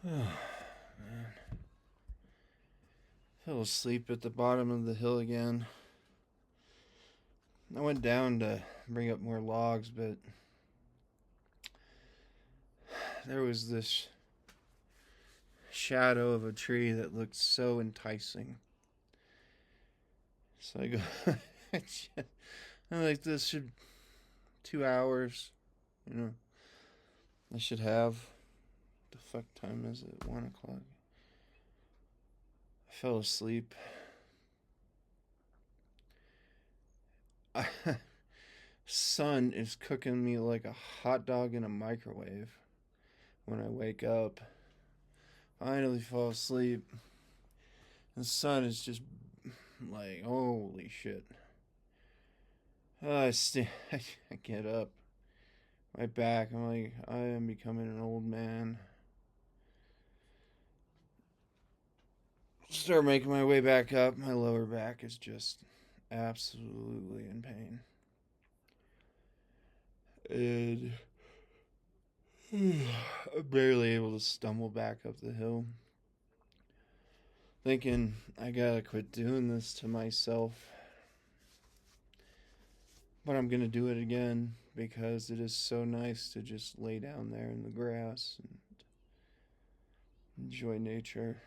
Oh, man. Fell asleep at the bottom of the hill again. I went down to bring up more logs, but there was this shadow of a tree that looked so enticing. So I go, I'm like, this should 2 hours, you know. I should have. The fuck time is it? 1 o'clock. I fell asleep. I, sun is cooking me like a hot dog in a microwave when I wake up. Finally fall asleep. The sun is just like, holy shit. I get up. My back, I'm like, I am becoming an old man. Start making my way back up. My lower back is just absolutely in pain. And I'm barely able to stumble back up the hill. Thinking, I gotta quit doing this to myself. But I'm gonna do it again because it is so nice to just lay down there in the grass and enjoy nature,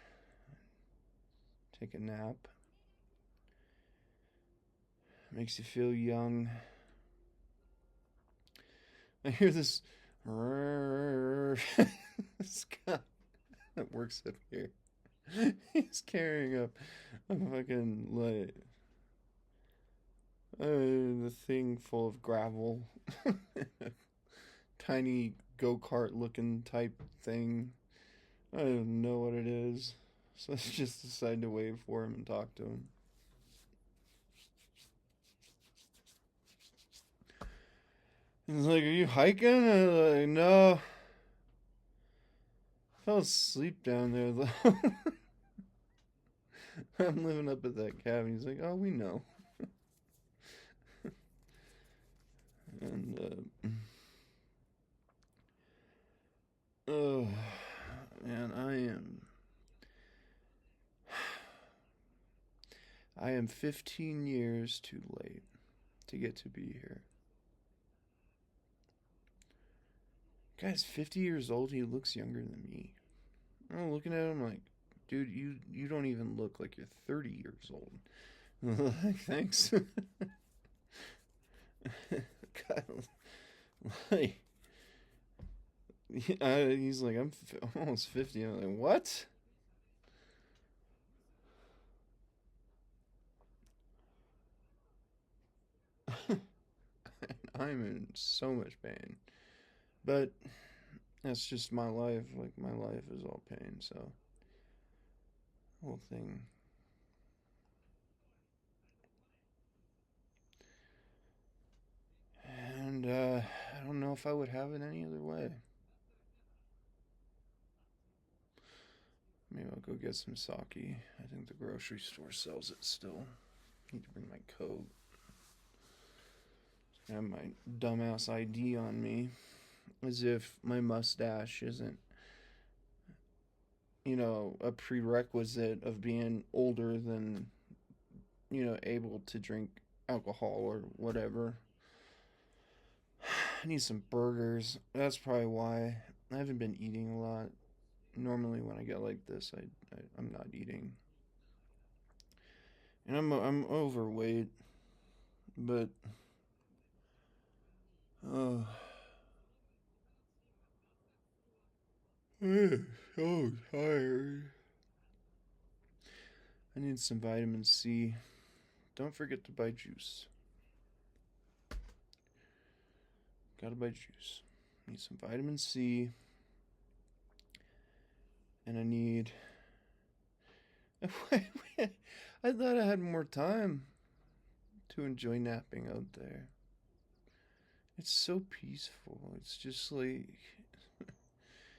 take a nap. Makes you feel young. I hear this this guy that works up here. He's carrying up a fucking like the thing full of gravel, tiny go kart looking type thing. I don't know what it is, so I just decided to wait for him and talk to him. He's like, "Are you hiking?" I'm like, "No, I fell asleep down there though." I'm living up at that cabin. He's like, "Oh, we know." And oh man, I am 15 years too late to get to be here. Guy's 50 years old. He looks younger than me. I'm looking at him like, dude, you don't even look like you're 30 years old. Like, thanks. God, like, he's like, I'm almost 50. I'm like, what? I'm in so much pain. But that's just my life. Like, my life is all pain, so whole thing. And I don't know if I would have it any other way. Maybe I'll go get some sake. I think the grocery store sells it still. Need to bring my coat. I have my dumbass ID on me. As if my mustache isn't, a prerequisite of being older than, able to drink alcohol or whatever. I need some burgers. That's probably why. I haven't been eating a lot. Normally, when I get like this, I'm not eating. And I'm overweight, but oh, I'm so tired. I need some vitamin C. Don't forget to buy juice. Gotta buy juice. Need some vitamin C, and I need. I thought I had more time to enjoy napping out there. It's so peaceful. It's just like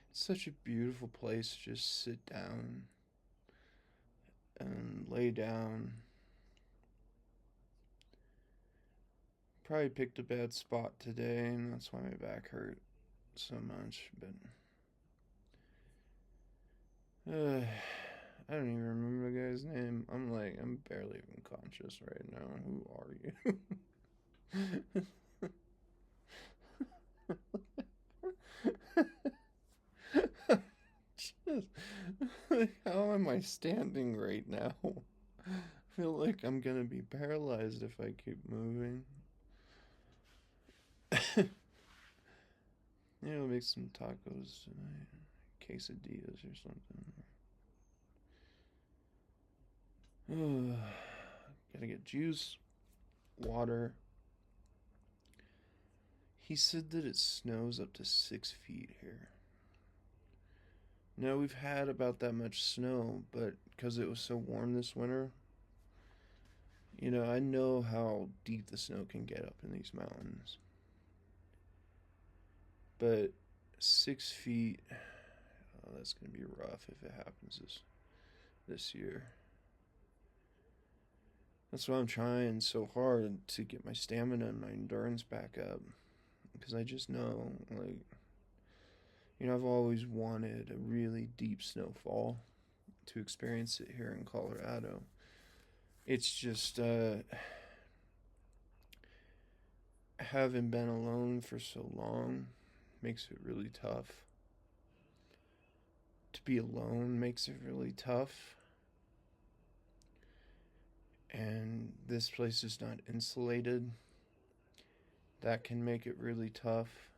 it's such a beautiful place to just sit down and lay down. Probably picked a bad spot today, and that's why my back hurt so much. But I don't even remember the guy's name. I'm barely even conscious right now. Who are you? Just, how am I standing right now? I feel like I'm gonna be paralyzed if I keep moving. We'll make some tacos tonight. Quesadillas or something. Gotta get juice, water. He said that it snows up to 6 feet here. No, we've had about that much snow, but because it was so warm this winter, I know how deep the snow can get up in these mountains. But 6 feet, oh, that's gonna be rough if it happens this year. That's why I'm trying so hard to get my stamina and my endurance back up, because I just know, like, I've always wanted a really deep snowfall to experience it here in Colorado. It's just having been alone for so long makes it really tough. To be alone makes it really tough. And this place is not insulated. That can make it really tough.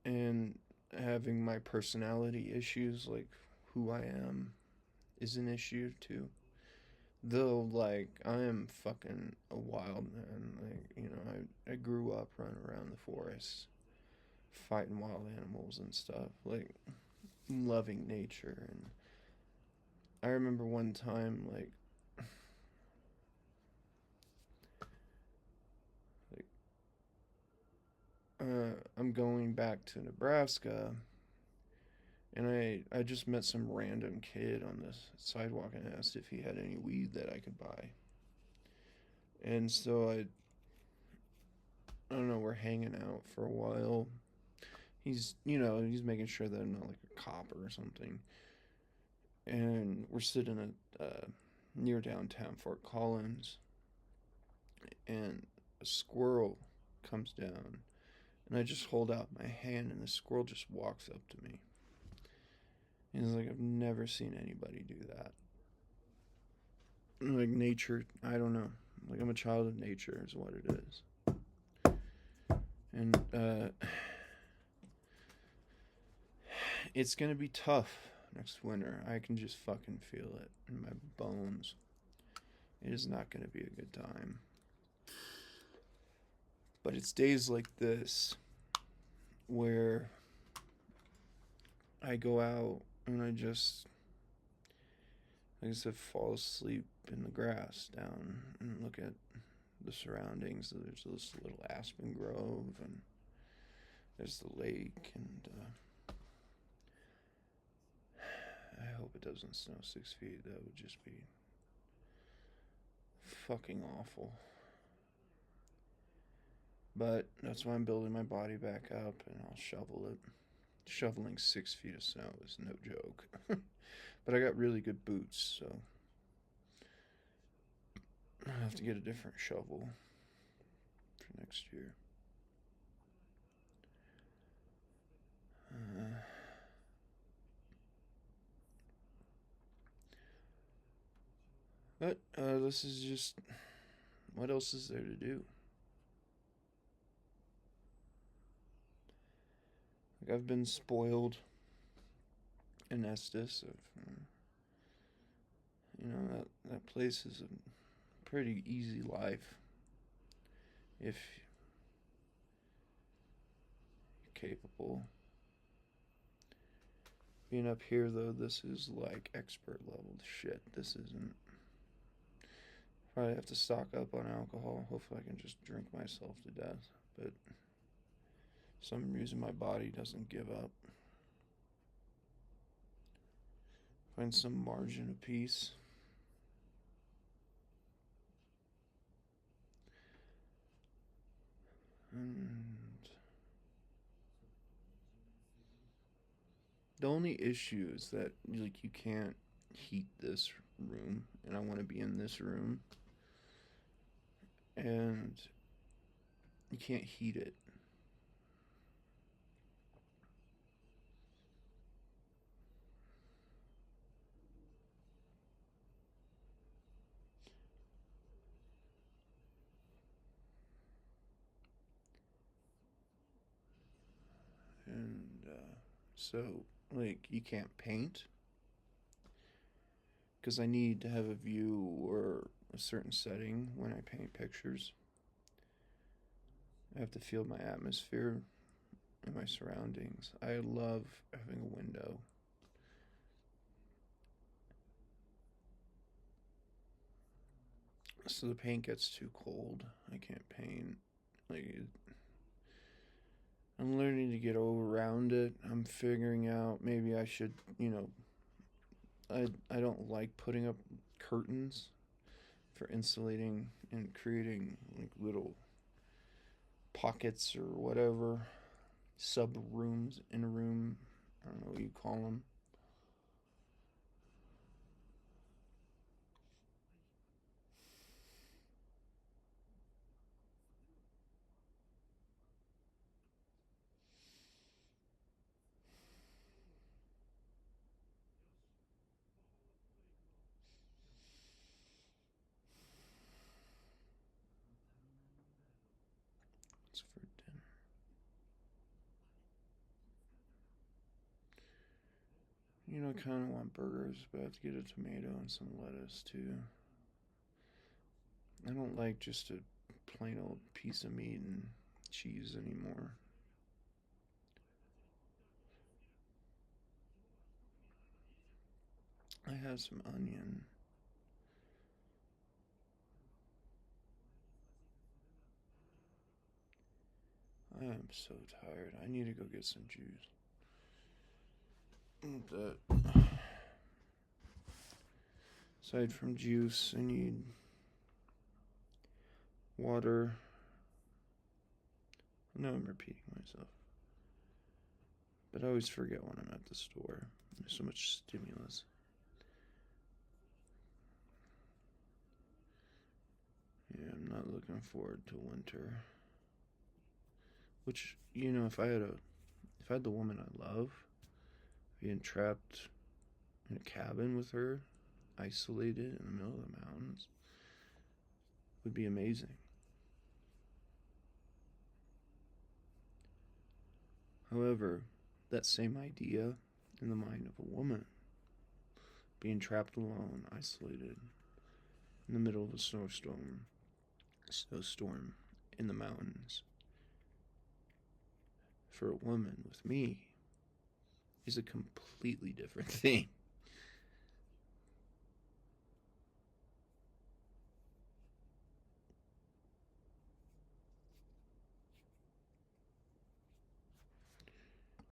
And having my personality issues, like who I am, is an issue too. Though, like, I am fucking a wild man. Like, I grew up running around the forest, fighting wild animals and stuff. Like, loving nature. And I remember one time, like I'm going back to Nebraska, and I just met some random kid on this sidewalk and asked if he had any weed that I could buy. And so I don't know, we're hanging out for a while. He's making sure that I'm not like a cop or something. And we're sitting at near downtown Fort Collins, and a squirrel comes down, and I just hold out my hand, and the squirrel just walks up to me. And it's like, I've never seen anybody do that. Like, nature, I don't know. Like, I'm a child of nature, is what it is. And it's gonna be tough next winter. I can just fucking feel it in my bones. It is not gonna be a good time. But it's days like this where I go out and I just, like I said, fall asleep in the grass down and look at the surroundings. There's this little aspen grove, and there's the lake, and I hope it doesn't snow 6 feet. That would just be fucking awful. But that's why I'm building my body back up, and I'll shovel it. Shoveling 6 feet of snow is no joke. But I got really good boots, so I'll have to get a different shovel for next year. But this is just, what else is there to do? Like, I've been spoiled in Estes. That place is a pretty easy life if you're capable. Being up here, though, this is like expert level shit. This isn't. Probably have to stock up on alcohol. Hopefully, I can just drink myself to death. But some reason my body doesn't give up. Find some margin of peace. And The only issue is that like you can't heat this room, and I want to be in this room, and you can't heat it. And so, like, you can't paint because I need to have a view or a certain setting when I paint pictures. I have to feel my atmosphere and my surroundings. I love having a window. So the paint gets too cold. I can't paint. Like, I'm learning to get around it. I'm figuring out maybe I should, I don't like putting up curtains for insulating and creating like little pockets or whatever, sub rooms in a room. I don't know what you call them. It's for dinner. I kind of want burgers, but I have to get a tomato and some lettuce too. I don't like just a plain old piece of meat and cheese anymore. I have some onion. I am so tired. I need to go get some juice. Aside from juice, I need water. I know I'm repeating myself, but I always forget when I'm at the store. There's so much stimulus. Yeah, I'm not looking forward to winter. Which, if I had the woman I love, being trapped in a cabin with her, isolated in the middle of the mountains, would be amazing. However, that same idea in the mind of a woman, being trapped alone, isolated in the middle of a snowstorm in the mountains, for a woman with me, is a completely different thing.